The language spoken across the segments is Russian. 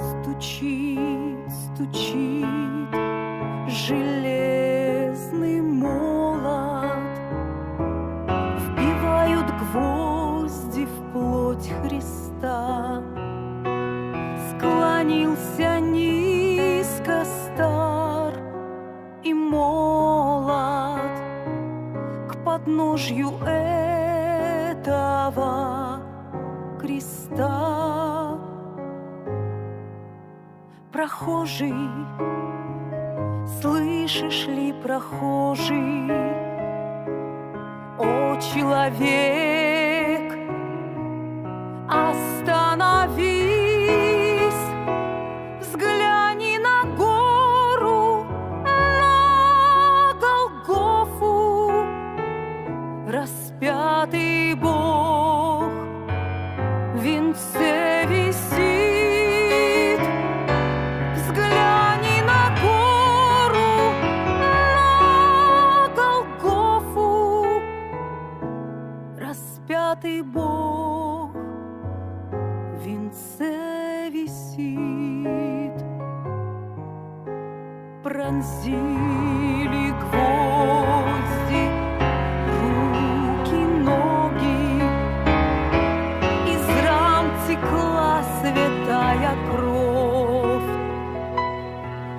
Стучит, стучит железный молот, вбивают гвозди в плоть Христа. Склонился низко стар и молод к подножью этого креста. Прохожий, слышишь ли, прохожий, о, человек, остановись, взгляни на гору, на Голгофу, распятый Бог в венце висит. Распятый Бог в венце висит. Пронзили гвозди руки, ноги, из ран текла святая кровь.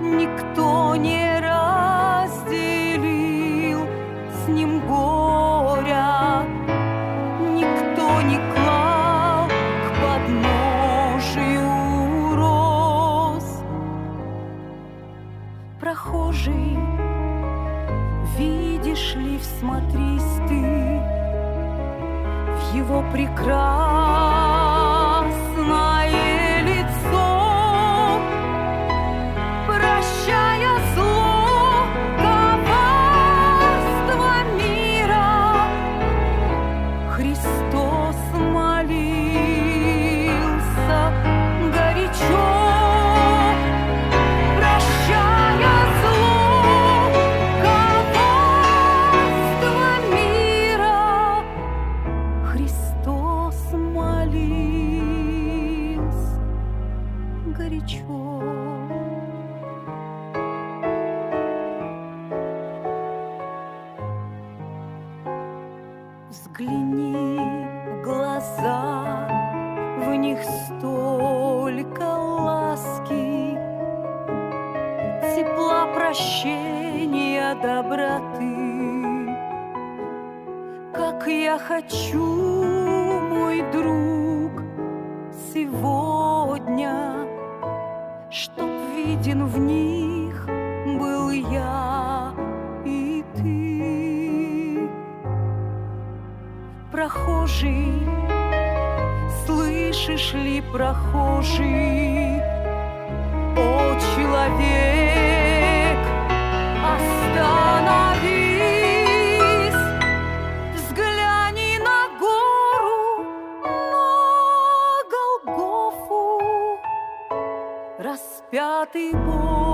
Никто не разделил с ним горя, не клал к подножию роз. Прохожий, видишь ли, всмотрись ты в его прекрасное лицо, прощая зло, коварство мира. Христос молился горячо, прощая зло, коварство мира. Христос молился горячо. Взгляни в глаза, в них столько ласки, тепла, прощения, доброты. Как я хочу, мой друг, сегодня, чтоб виден в них был я и ты. Прохожий, слышишь ли, прохожий, о, человек, остановись, взгляни на гору, на Голгофу, распятый Бог